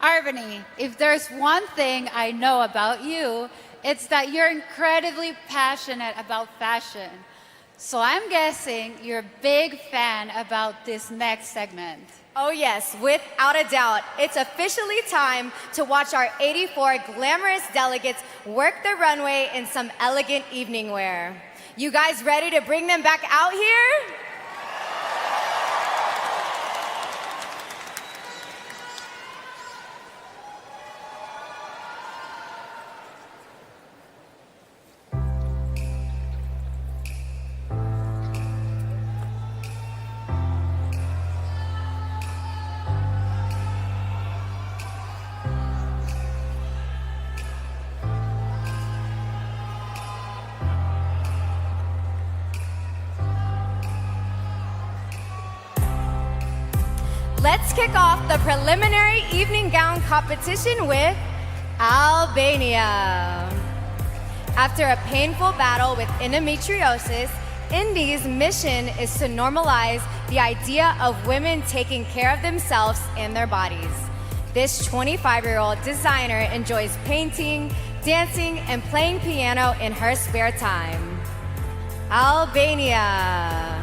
Arbany, if there's one thing I know about you, it's that you're incredibly passionate about fashion. So I'm guessing you're a big fan about this next segment. Oh yes, without a doubt. It's officially time to watch our 84 glamorous delegates work the runway in some elegant evening wear. You guys ready to bring them back out here? Let's kick off the preliminary evening gown competition with Albania. After a painful battle with endometriosis, Indy's mission is to normalize the idea of women taking care of themselves and their bodies. This 25-year-old designer enjoys painting, dancing, and playing piano in her spare time. Albania.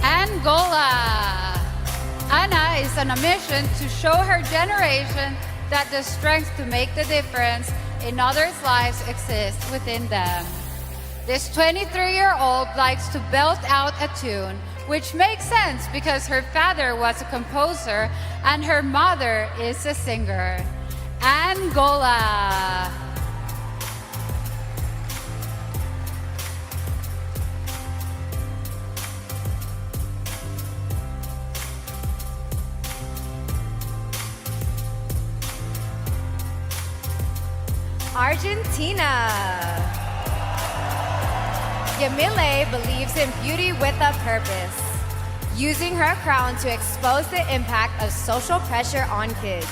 Angola. Anna is on a mission to show her generation that the strength to make the difference in others' lives exists within them. This 23-year-old likes to belt out a tune, which makes sense because her father was a composer and her mother is a singer. Angola. Argentina. Yamile believes in beauty with a purpose, using her crown to expose the impact of social pressure on kids.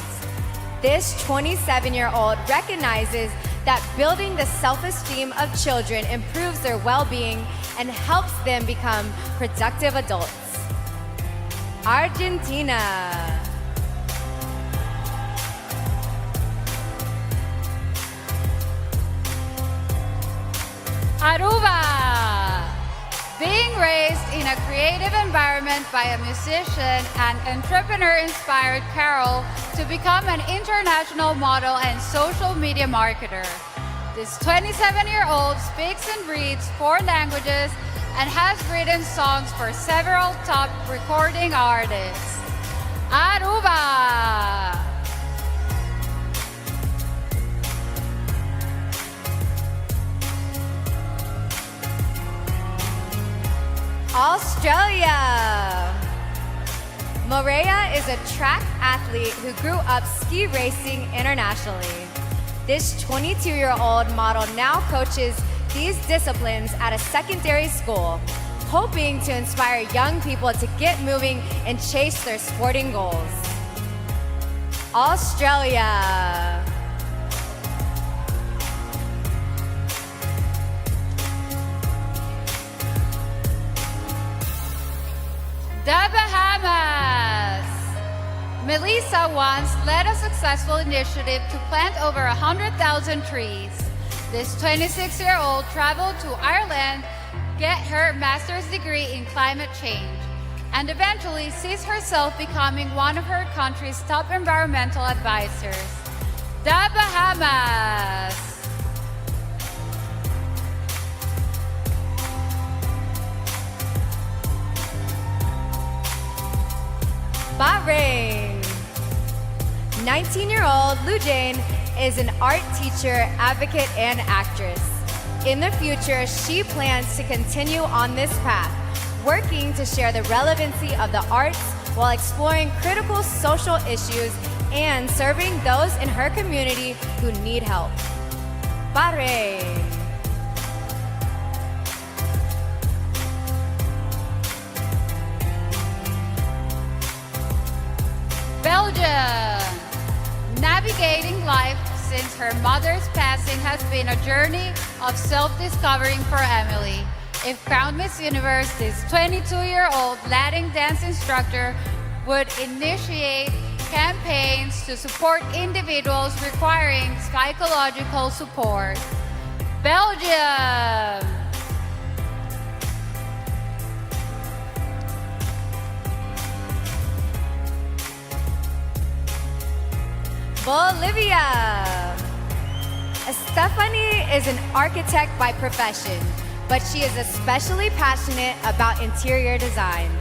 This 27-year-old recognizes that building the self-esteem of children improves their well-being and helps them become productive adults. Argentina. Aruba. Being raised in a creative environment by a musician and entrepreneur-inspired Carol to become an international model and social media marketer. This 27-year-old speaks and reads 4 languages and has written songs for several top recording artists. Aruba. Australia. Morea is a track athlete who grew up ski racing internationally. This 22-year-old model now coaches these disciplines at a secondary school, hoping to inspire young people to get moving and chase their sporting goals. Australia. The Bahamas. Melissa once led a successful initiative to plant over 100,000 trees. This 26-year-old traveled to Ireland, get her master's degree in climate change, and eventually sees herself becoming one of her country's top environmental advisors. The Bahamas. Bahrain. 19-year-old Lou Jane is an art teacher, advocate, and actress. In the future, she plans to continue on this path, working to share the relevancy of the arts while exploring critical social issues and serving those in her community who need help. Bahrain. Belgium. Navigating life since her mother's passing has been a journey of self-discovering for Emily. If crowned Miss Universe, this 22-year-old Latin dance instructor would initiate campaigns to support individuals requiring psychological support. Belgium! Bolivia. Stephanie is an architect by profession, but she is especially passionate about interior design.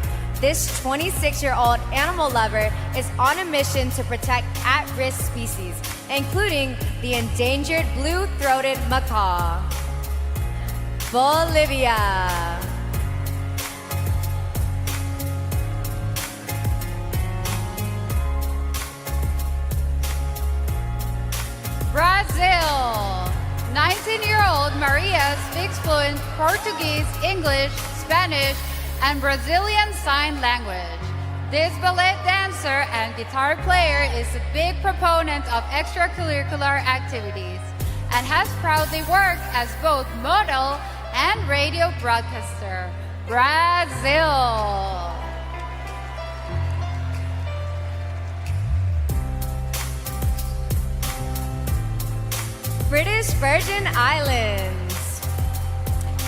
This 26-year-old animal lover is on a mission to protect at-risk species, including the endangered blue-throated macaw. Bolivia. Brazil. 19-year-old Maria speaks fluent Portuguese, English, Spanish, and Brazilian Sign Language. This ballet dancer and guitar player is a big proponent of extracurricular activities and has proudly worked as both model and radio broadcaster. Brazil. British Virgin Islands.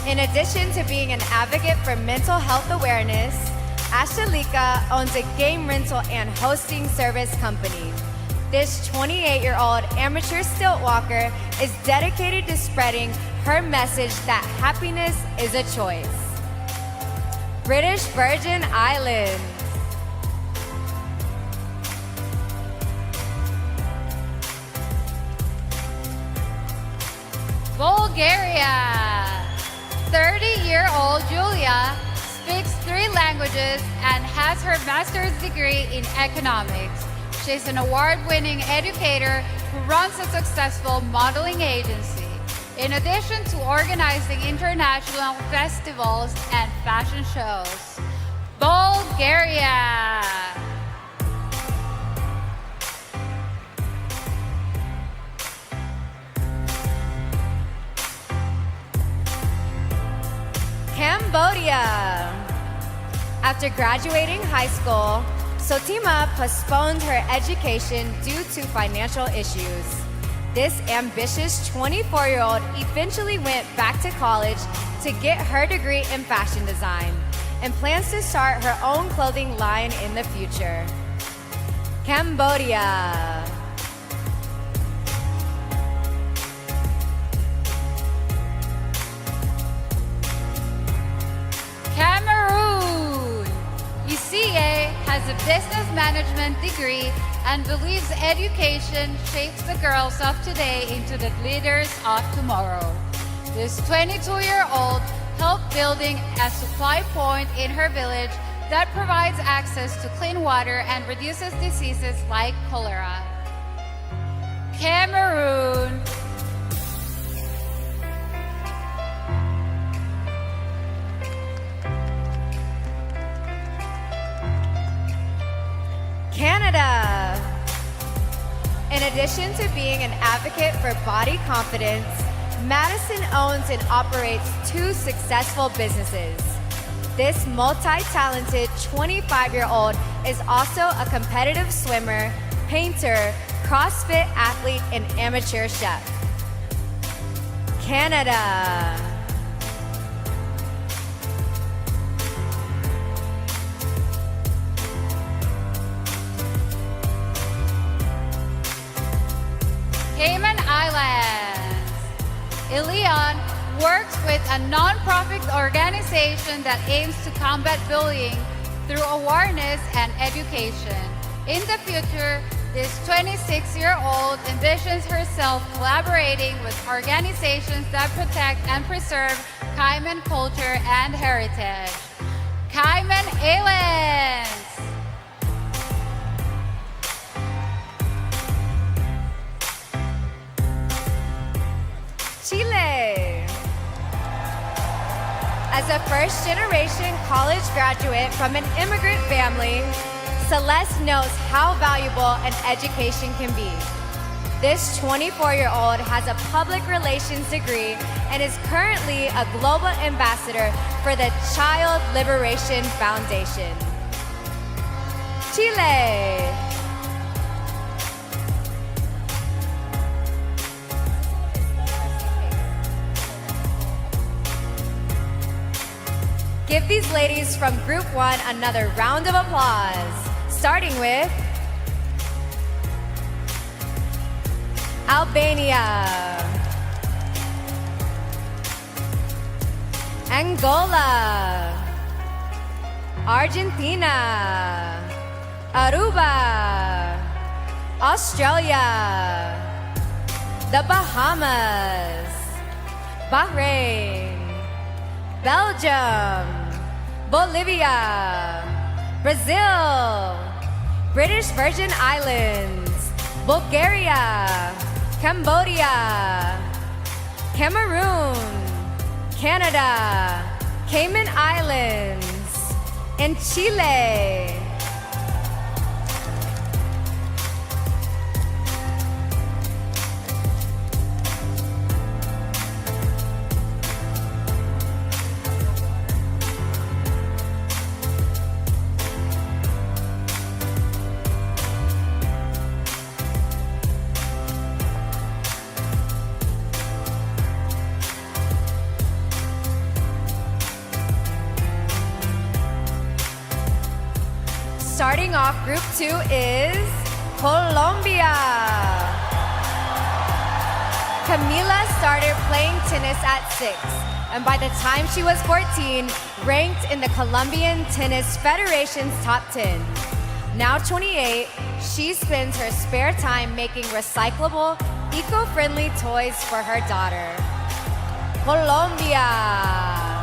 In addition to being an advocate for mental health awareness, Ashalika owns a game rental and hosting service company. This 28-year-old amateur stilt walker is dedicated to spreading her message that happiness is a choice. British Virgin Islands. Bulgaria. 30-year-old Julia speaks 3 languages and has her master's degree in economics. She's an award-winning educator who runs a successful modeling agency, in addition to organizing international festivals and fashion shows. Bulgaria. Cambodia. After graduating high school, Sotima postponed her education due to financial issues. This ambitious 24-year-old eventually went back to college to get her degree in fashion design and plans to start her own clothing line in the future. Cambodia. Cameroon. Isiye has a business management degree and believes education shapes the girls of today into the leaders of tomorrow. This 22-year-old helped building a supply point in her village that provides access to clean water and reduces diseases like cholera. Cameroon. Canada. In addition to being an advocate for body confidence, Madison owns and operates 2 successful businesses. This multi-talented 25-year-old is also a competitive swimmer, painter, CrossFit athlete, and amateur chef. Canada. Cayman Islands. Ilion works with a non-profit organization that aims to combat bullying through awareness and education. In the future, this 26-year-old envisions herself collaborating with organizations that protect and preserve Cayman culture and heritage. Cayman Islands. Chile. As a first-generation college graduate from an immigrant family, Celeste knows how valuable an education can be. This 24-year-old has a public relations degree and is currently a global ambassador for the Child Liberation Foundation. Chile. Give these ladies from Group 1 another round of applause, starting with Albania, Angola, Argentina, Aruba, Australia, the Bahamas, Bahrain, Belgium, Bolivia, Brazil, British Virgin Islands, Bulgaria, Cambodia, Cameroon, Canada, Cayman Islands, and Chile. Starting off Group 2 is Colombia. Camila started playing tennis at 6, and by the time she was 14, ranked in the Colombian Tennis Federation's top 10. Now 28, she spends her spare time making recyclable, eco-friendly toys for her daughter. Colombia.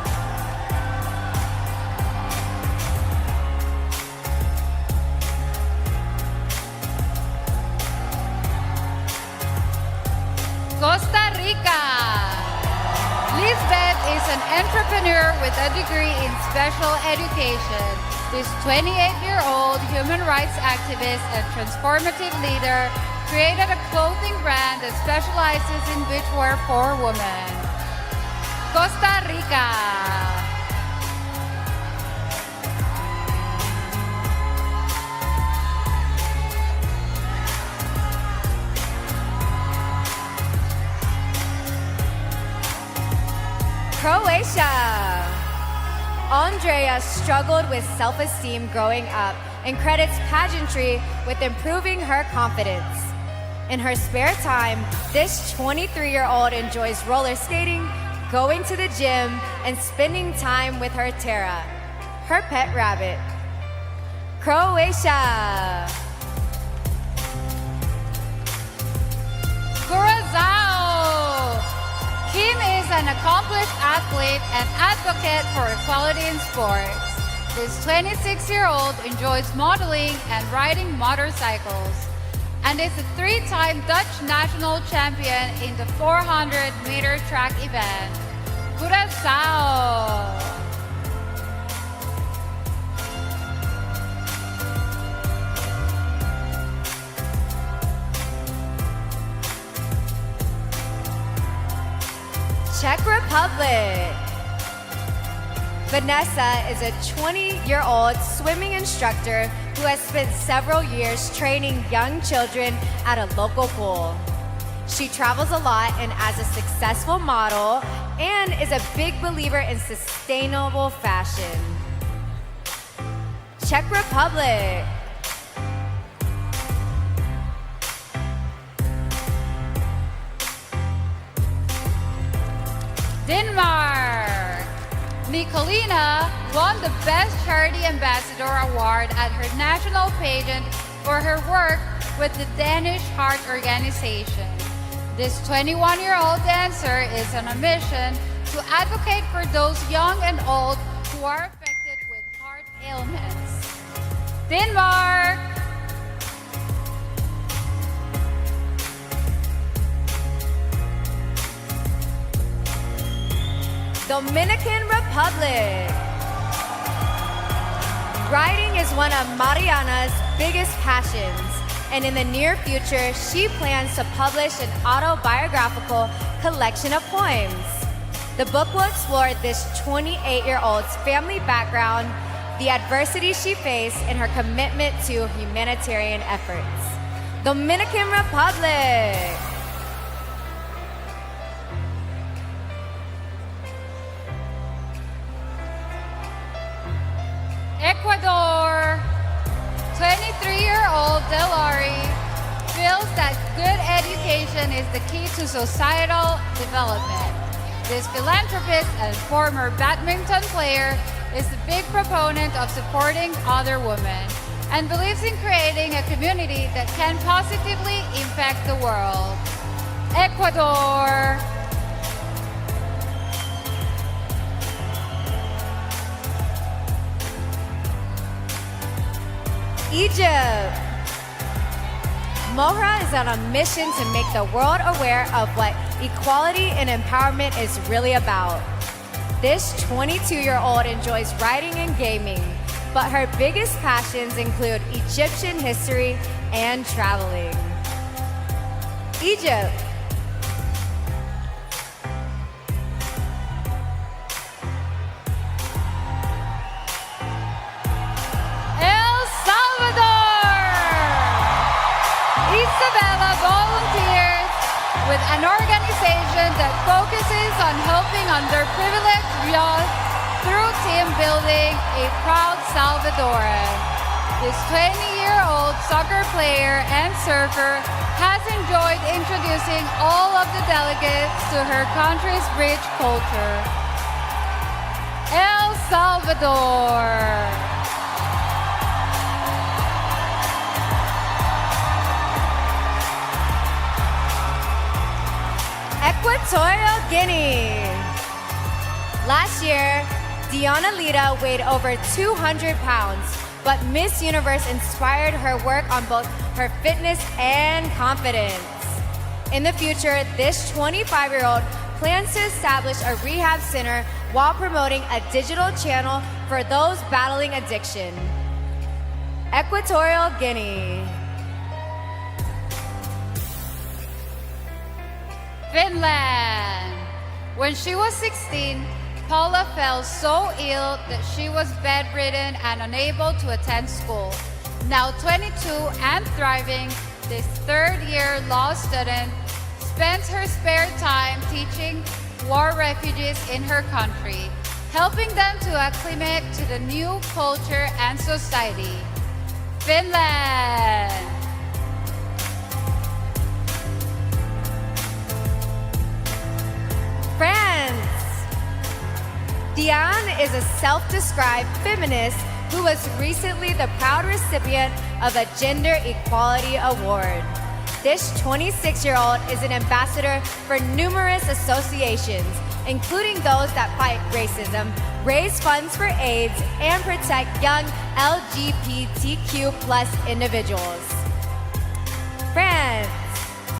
Costa Rica. Lisbeth is an entrepreneur with a degree in special education. This 28-year-old human rights activist and transformative leader created a clothing brand that specializes in beachwear for women. Costa Rica. Croatia. Andrea struggled with self-esteem growing up and credits pageantry with improving her confidence. In her spare time, this 23-year-old enjoys roller skating, going to the gym, and spending time with her Tara, her pet rabbit. Croatia. Curacao. Kim is an accomplished athlete and advocate for equality in sports. This 26-year-old enjoys modeling and riding motorcycles and is a 3-time Dutch national champion in the 400-meter track event. Curacao. Czech Republic. Vanessa is a 20-year-old swimming instructor who has spent several years training young children at a local pool. She travels a lot and as a successful model and is a big believer in sustainable fashion. Czech Republic. Denmark. Nicolina won the Best Charity Ambassador Award at her national pageant for her work with the Danish Heart Organization. This 21-year-old dancer is on a mission to advocate for those young and old who are affected with heart ailments. Denmark. Dominican Republic. Riding is one of Mariana's biggest passions, and in the near future, she plans to publish an autobiographical collection of poems. The book will explore this 28-year-old's family background, the adversity she faced, and her commitment to humanitarian efforts. Dominican Republic. Ecuador. 23-year-old Delari feels that good education is the key to societal development. This philanthropist and former badminton player is a big proponent of supporting other women and believes in creating a community that can positively impact the world. Ecuador. Egypt. Mohra is on a mission to make the world aware of what equality and empowerment is really about. This 22-year-old enjoys writing and gaming, but her biggest passions include Egyptian history and traveling. Egypt. El Salvador. Isabella volunteers with an organization that focuses on helping underprivileged youth through team building. A proud Salvadoran. This 20-year-old soccer player and surfer has enjoyed introducing all of the delegates to her country's rich culture. El Salvador. Equatorial Guinea. Last year, Diana Lita weighed over 200 pounds, but Miss Universe inspired her work on both her fitness and confidence. In the future, this 25-year-old plans to establish a rehab center while promoting a digital channel for those battling addiction. Equatorial Guinea. Finland. When she was 16, Paula fell so ill that she was bedridden and unable to attend school. Now 22 and thriving, this third-year law student spends her spare time teaching war refugees in her country, helping them to acclimate to the new culture and society. Finland. France. Diane is a self-described feminist who was recently the proud recipient of a Gender Equality Award. This 26-year-old is an ambassador for numerous associations, including those that fight racism, raise funds for AIDS, and protect young LGBTQ+ individuals. France.